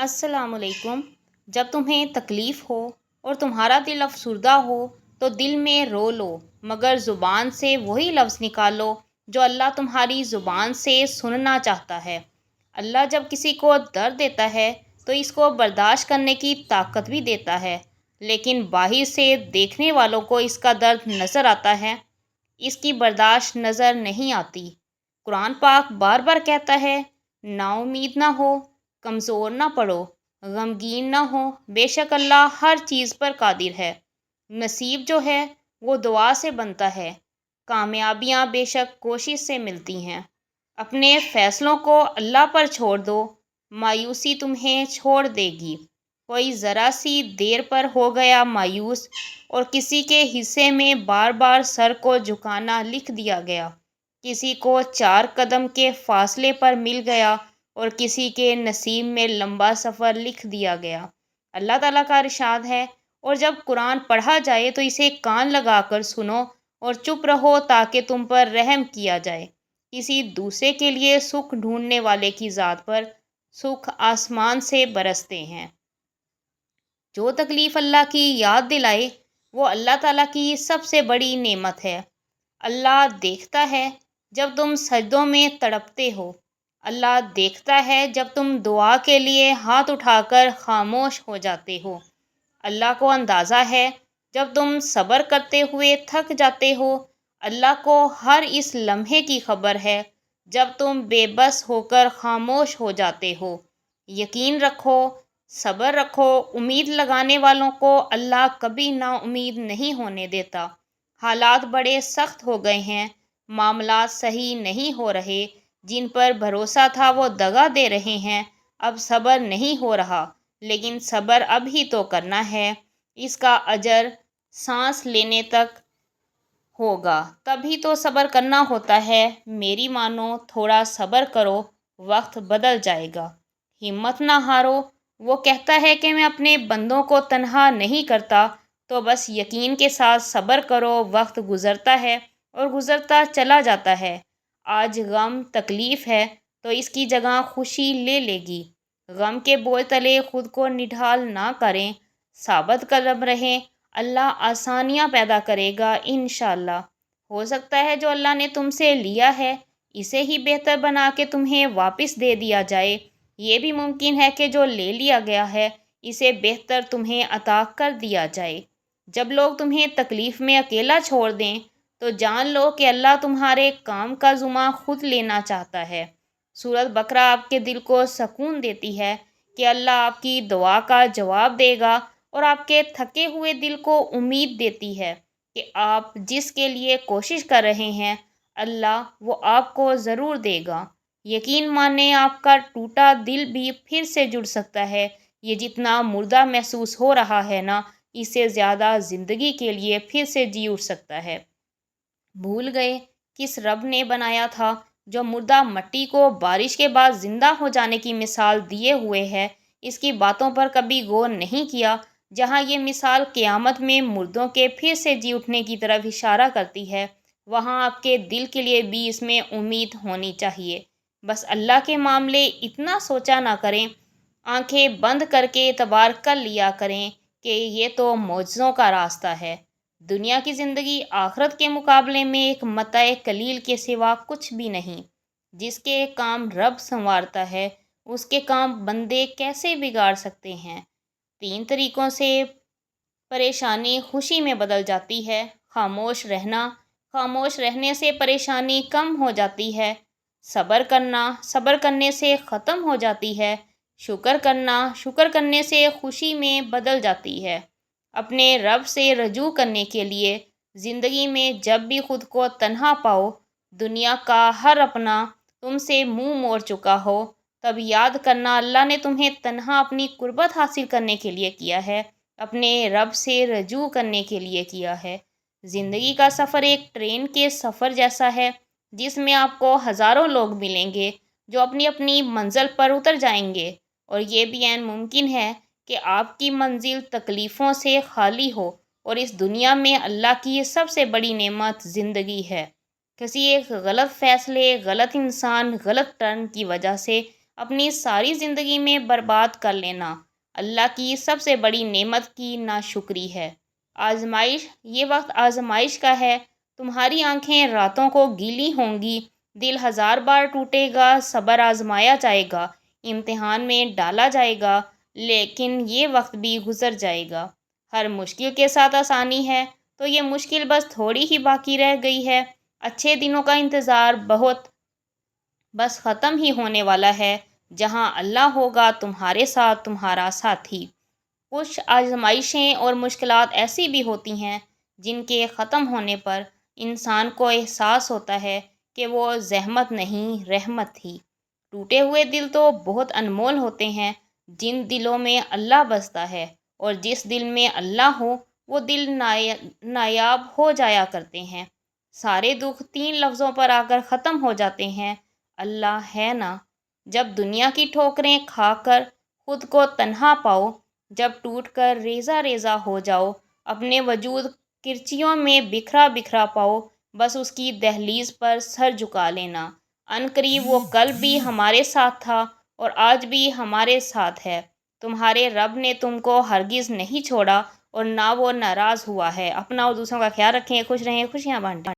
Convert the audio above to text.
السلام علیکم۔ جب تمہیں تکلیف ہو اور تمہارا دل افسردہ ہو تو دل میں رو لو، مگر زبان سے وہی لفظ نکالو جو اللہ تمہاری زبان سے سننا چاہتا ہے۔ اللہ جب کسی کو درد دیتا ہے تو اس کو برداشت کرنے کی طاقت بھی دیتا ہے، لیکن باہر سے دیکھنے والوں کو اس کا درد نظر آتا ہے، اس کی برداشت نظر نہیں آتی۔ قرآن پاک بار بار کہتا ہے، نا امید نہ ہو، کمزور نہ پڑو، غمگین نہ ہو، بے شک اللہ ہر چیز پر قادر ہے۔ نصیب جو ہے وہ دعا سے بنتا ہے، کامیابیاں بے شک کوشش سے ملتی ہیں۔ اپنے فیصلوں کو اللہ پر چھوڑ دو، مایوسی تمہیں چھوڑ دے گی۔ کوئی ذرا سی دیر پر ہو گیا مایوس اور کسی کے حصے میں بار بار سر کو جھکانا لکھ دیا گیا، کسی کو 4 قدم کے فاصلے پر مل گیا اور کسی کے نصیب میں لمبا سفر لکھ دیا گیا۔ اللہ تعالیٰ کا ارشاد ہے، اور جب قرآن پڑھا جائے تو اسے کان لگا کر سنو اور چپ رہو تاکہ تم پر رحم کیا جائے۔ کسی دوسرے کے لیے سکھ ڈھونڈنے والے کی ذات پر سکھ آسمان سے برستے ہیں۔ جو تکلیف اللہ کی یاد دلائے وہ اللہ تعالیٰ کی سب سے بڑی نعمت ہے۔ اللہ دیکھتا ہے جب تم سجدوں میں تڑپتے ہو، اللہ دیکھتا ہے جب تم دعا کے لیے ہاتھ اٹھا کر خاموش ہو جاتے ہو۔ اللہ کو اندازہ ہے جب تم صبر کرتے ہوئے تھک جاتے ہو، اللہ کو ہر اس لمحے کی خبر ہے جب تم بے بس ہو کر خاموش ہو جاتے ہو۔ یقین رکھو، صبر رکھو، امید لگانے والوں کو اللہ کبھی نا امید نہیں ہونے دیتا۔ حالات بڑے سخت ہو گئے ہیں، معاملات صحیح نہیں ہو رہے، جن پر بھروسہ تھا وہ دغا دے رہے ہیں، اب صبر نہیں ہو رہا، لیکن صبر اب ہی تو کرنا ہے، اس کا اجر سانس لینے تک ہوگا، تبھی تو صبر کرنا ہوتا ہے۔ میری مانو، تھوڑا صبر کرو، وقت بدل جائے گا۔ ہمت نہ ہارو، وہ کہتا ہے کہ میں اپنے بندوں کو تنہا نہیں کرتا، تو بس یقین کے ساتھ صبر کرو، وقت گزرتا ہے اور گزرتا چلا جاتا ہے۔ آج غم تکلیف ہے تو اس کی جگہ خوشی لے لے گی۔ غم کے بوجھ تلے خود کو نڈھال نہ کریں، ثابت قدم رہیں، اللہ آسانیاں پیدا کرے گا انشاءاللہ۔ ہو سکتا ہے جو اللہ نے تم سے لیا ہے اسے ہی بہتر بنا کے تمہیں واپس دے دیا جائے، یہ بھی ممکن ہے کہ جو لے لیا گیا ہے اسے بہتر تمہیں عطا کر دیا جائے۔ جب لوگ تمہیں تکلیف میں اکیلا چھوڑ دیں تو جان لو کہ اللہ تمہارے کام کا ذمہ خود لینا چاہتا ہے۔ سورۃ بقرہ آپ کے دل کو سکون دیتی ہے کہ اللہ آپ کی دعا کا جواب دے گا، اور آپ کے تھکے ہوئے دل کو امید دیتی ہے کہ آپ جس کے لیے کوشش کر رہے ہیں اللہ وہ آپ کو ضرور دے گا۔ یقین مانیں، آپ کا ٹوٹا دل بھی پھر سے جڑ سکتا ہے۔ یہ جتنا مردہ محسوس ہو رہا ہے نا، اس سے زیادہ زندگی کے لیے پھر سے جی اٹھ سکتا ہے۔ بھول گئے کس رب نے بنایا تھا جو مردہ مٹی کو بارش کے بعد زندہ ہو جانے کی مثال دیے ہوئے ہے؟ اس کی باتوں پر کبھی غور نہیں کیا؟ جہاں یہ مثال قیامت میں مردوں کے پھر سے جی اٹھنے کی طرف اشارہ کرتی ہے، وہاں آپ کے دل کے لیے بھی اس میں امید ہونی چاہیے۔ بس اللہ کے معاملے اتنا سوچا نہ کریں، آنکھیں بند کر کے اعتبار کر لیا کریں کہ یہ تو معجزوں کا راستہ ہے۔ دنیا کی زندگی آخرت کے مقابلے میں ایک متاع قلیل کے سوا کچھ بھی نہیں۔ جس کے کام رب سنوارتا ہے اس کے کام بندے کیسے بگاڑ سکتے ہیں؟ 3 طریقوں سے پریشانی خوشی میں بدل جاتی ہے۔ خاموش رہنا، خاموش رہنے سے پریشانی کم ہو جاتی ہے۔ صبر کرنا، صبر کرنے سے ختم ہو جاتی ہے۔ شکر کرنا، شکر کرنے سے خوشی میں بدل جاتی ہے۔ اپنے رب سے رجوع کرنے کے لیے زندگی میں جب بھی خود کو تنہا پاؤ، دنیا کا ہر اپنا تم سے منہ موڑ چکا ہو، تب یاد کرنا اللہ نے تمہیں تنہا اپنی قربت حاصل کرنے کے لیے کیا ہے، اپنے رب سے رجوع کرنے کے لیے کیا ہے۔ زندگی کا سفر ایک ٹرین کے سفر جیسا ہے جس میں آپ کو ہزاروں لوگ ملیں گے جو اپنی اپنی منزل پر اتر جائیں گے، اور یہ بھی عین ممکن ہے کہ آپ کی منزل تکلیفوں سے خالی ہو، اور اس دنیا میں اللہ کی سب سے بڑی نعمت زندگی ہے۔ کسی ایک غلط فیصلے، غلط انسان، غلط ٹرن کی وجہ سے اپنی ساری زندگی میں برباد کر لینا اللہ کی سب سے بڑی نعمت کی ناشکری ہے۔ آزمائش، یہ وقت آزمائش کا ہے۔ تمہاری آنکھیں راتوں کو گیلی ہوں گی، دل ہزار بار ٹوٹے گا، صبر آزمایا جائے گا، امتحان میں ڈالا جائے گا، لیکن یہ وقت بھی گزر جائے گا۔ ہر مشکل کے ساتھ آسانی ہے، تو یہ مشکل بس تھوڑی ہی باقی رہ گئی ہے۔ اچھے دنوں کا انتظار بس ختم ہی ہونے والا ہے، جہاں اللہ ہوگا تمہارے ساتھ تمہارا ساتھی۔ کچھ آزمائشیں اور مشکلات ایسی بھی ہوتی ہیں جن کے ختم ہونے پر انسان کو احساس ہوتا ہے کہ وہ زحمت نہیں، رحمت تھی۔ ٹوٹے ہوئے دل تو بہت انمول ہوتے ہیں۔ جن دلوں میں اللہ بستا ہے اور جس دل میں اللہ ہو، وہ دل نایاب ہو جایا کرتے ہیں۔ سارے دکھ 3 لفظوں پر آ کر ختم ہو جاتے ہیں: اللہ ہے نا۔ جب دنیا کی ٹھوکریں کھا کر خود کو تنہا پاؤ، جب ٹوٹ کر ریزہ ریزہ ہو جاؤ، اپنے وجود کرچیوں میں بکھرا بکھرا پاؤ، بس اس کی دہلیز پر سر جھکا لینا۔ عنقریب وہ کل بھی ہمارے ساتھ تھا اور آج بھی ہمارے ساتھ ہے۔ تمہارے رب نے تم کو ہرگز نہیں چھوڑا اور نہ وہ ناراض ہوا ہے۔ اپنا اور دوسروں کا خیال رکھیں، خوش رہیں، خوشیاں بانٹیں۔